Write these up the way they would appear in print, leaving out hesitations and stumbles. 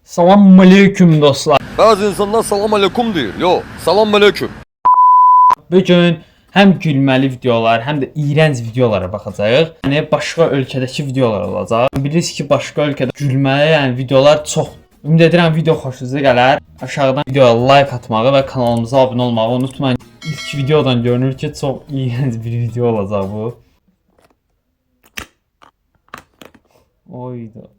Salam aleyküm dostlar. Bazı insanlar salam aleyküm değil. Yo, salam aleyküm. Bugün həm gülməli videolar, həm də iyrənc videolara baxacağıq. Yəni başqa ölkədəki videolar olacaq. Bilirsiniz ki, başqa ölkədə gülməli, yəni videolar çox. Ümid edirəm video xoşunuza gələr. Aşağıdan videoya like atmağı və kanalımıza abunə olmağı unutmayın. İlk videodan görünür ki, çox iyrənc bir video olacaq bu. Oyda.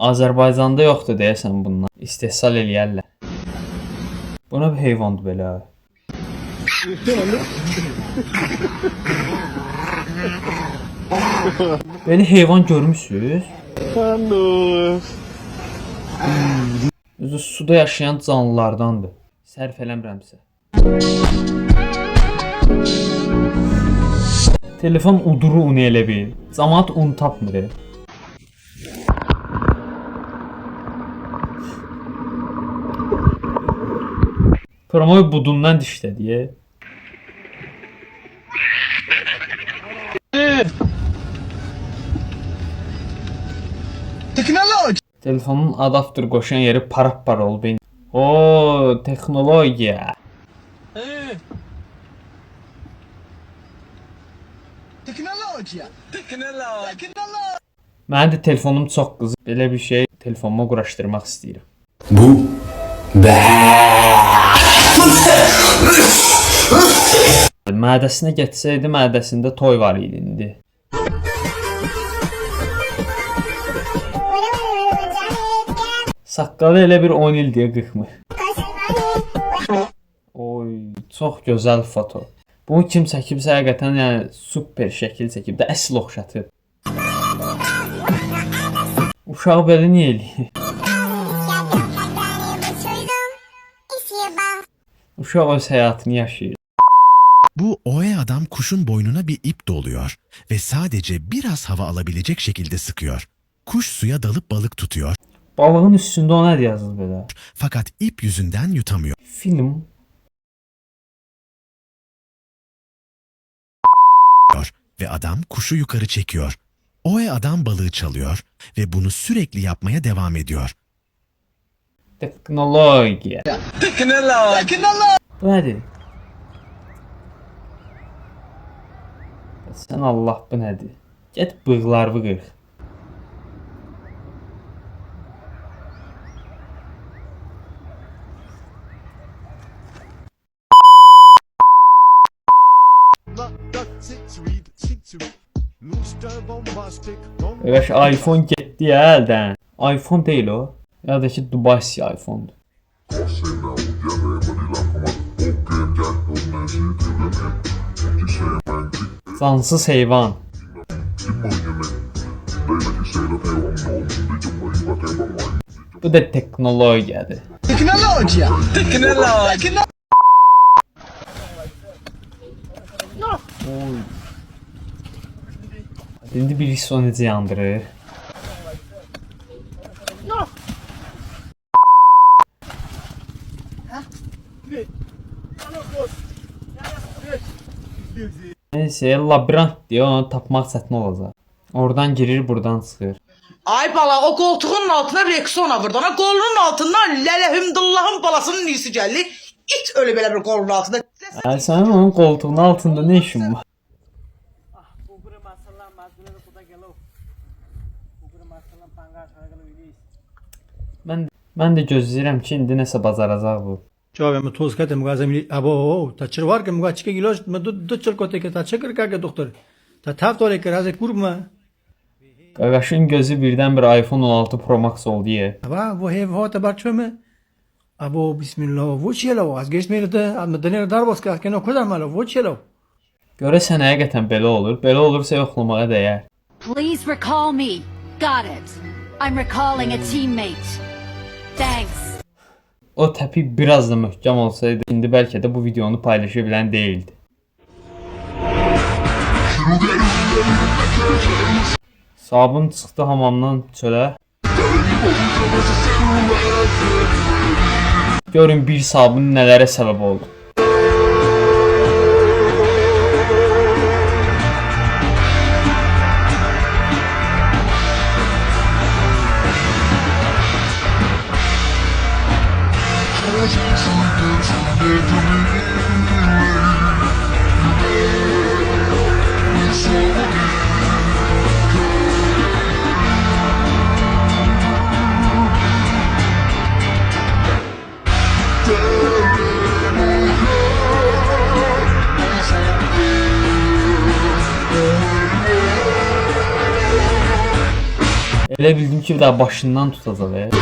Azərbaycanda yoxdur deyəsən bundan. İstehsal eləyərlər. Bu nə bir heyvandır belə? Belə heyvan görmüsünüz? Özü suda yaşayan canlılardandır. Sərf eləmirəmsə. Telefon uduru un elə bil. Cəmaət un tapmır. Promoy budundan dişlədi. Teknoloji. Telefonun adaptör qoşan yeri parap-par oldu. Oo, texnologiya. Teknoloji. Mənim də telefonum çox qızır. Belə bir şey telefonuma quraşdırmaq istəyirəm. Bu Mədəsinə getsəydi, mədəsində toy var idi indi. Saqqalı elə bir 10 il deyə qıxmır. Oy, çox gözəl foto. Bunu kim çəkibsə həqiqətən yəni super şəkil çəkib də əsl oxşatıb. Uşaq belə niyə eləyir? Uşaq öz həyatını yaşayır. Bu oya adam kuşun boynuna bir ip doluyor ve sadece biraz hava alabilecek şekilde sıkıyor. Kuş suya dalıp balık tutuyor Balığın üstündə o nədir yazılır belə? fakat ip yüzünden yutamıyor. Film. Ve adam kuşu yukarı çekiyor. Oya adam balığı çalıyor ve bunu sürekli yapmaya devam ediyor. Teknologiya. Teknoloji. Bu nədir? Sən Allah, bu nədir? Get bığlarını qırx. Qardaş, iPhone getdi ya əldən. iPhone deyil o. Ya da ki Dubai iPhone'dur. Cansız heyvan. Bu da teknologiyadır. Teknoloji. Teknoloji. İndi birisi onu necə yandırır. Neyse, labirent diyor, onu tapmaq çətin olacaq. Oradan girir, buradan çıxır. Ay bala, o koltuğun altına Rexona vurdu. Ona kolunun altından Lələhimdullahın balasının iyisi gəldi. İt ölü belə bir kolunun altında. Sənin onun koltuğunun altında nə işin var? Mən də gözləyirəm ki, indi nəsə bacaracaq bu. Cevabı mı toz katı mugazem abo ta çırvar ki muga çıkı giloş mı du çırkote ki ta çakır ka doktor ta taf tole ki razı kurma Qaqaşın gözü birdən bir iPhone 16 Pro Max oldu ye. aba bu hev hota barçöme abo bismillah bu çelo az geçmeli de ama dener darbos ka ki no kadar malo bu çelo Görəsən həqiqətən belə olur. Belə olursa yoxlamağa dəyər. Please recall me. Got it. I'm recalling a teammate. Thanks. O təpi biraz da möhkəm olsaydı, indi bəlkə də bu videonu paylaşa bilən deyildi. Sabun çıxdı hamamdan çölə. Görün bir sabun nələrə səbəb oldu. Elə bildim ki, bir daha başından tutacaq.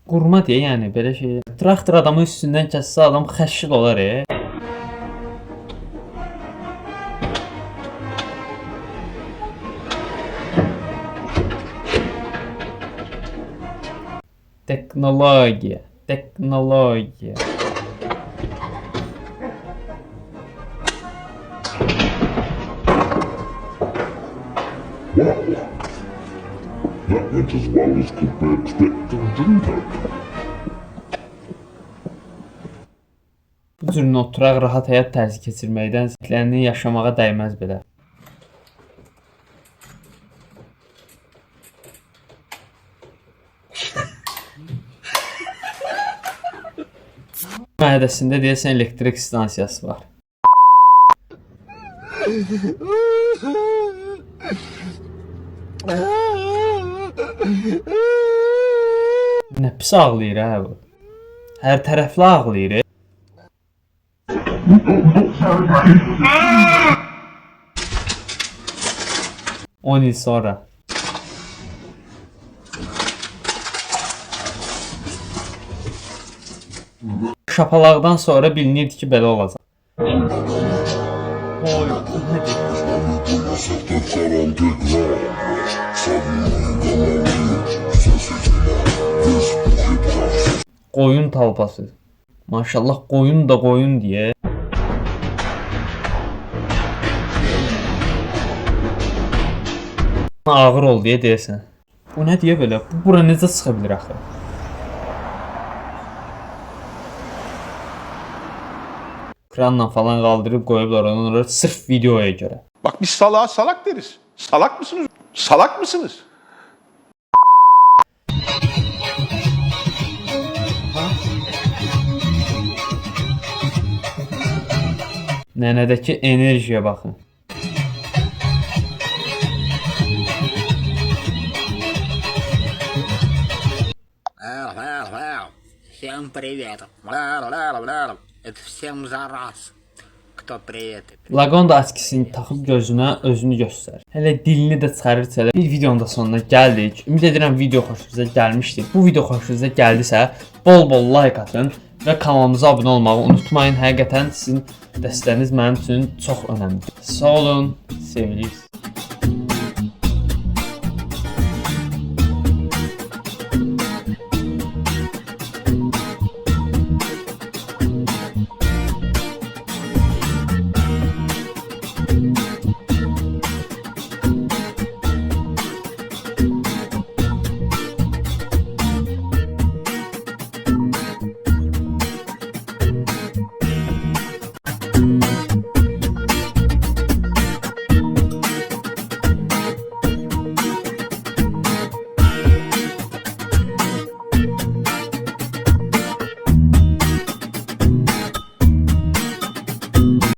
Qurma deyə, yəni belə şey. Traktor adamın üstündən kəssə adam xəşşil olar. Teknologiya, teknologiya. That went as well as could be expected, didn't it? Bu cür oturaq rahat həyat tərzi keçirməkdən ziklərini yaşamağa dəyməz belə. Məhədəsində deyəsən elektrik stansiyası var. Nə pis ağlayır hə bu. Hər tərəfli ağlayır. 10 il sonra. Şapalaqdan sonra bilinirdi ki, belə olacaq. Oy, nədir? Qoyun talpası. Maşallah qoyun da qoyun deyə. Ağır ol deyə deyəsən. Bu nə deyə belə? Bura necə çıxa bilir axı? Kranla falan qaldırıb qoyublar onu sırf videoya görə. Bak biz salağa salak deriz. Salak mısınız? Salak mısınız? Nənədəki enerjiyə baxın. Всем привет. Это всем за раз. Кто привет? Lagonda askisini taxıb gözünə özünü göstər. Hələ dilini də çıxarırsa, bir videonun da sonuna gəldik. Ümid edirəm video xoşunuza gəlmişdir. Bu video xoşunuza gəldisə, bol-bol like atın və kanalımıza abunə olmağı unutmayın. Həqiqətən sizin dəstəyiniz mənim üçün çox önəmlidir. Sağ olun, sevilirsiniz.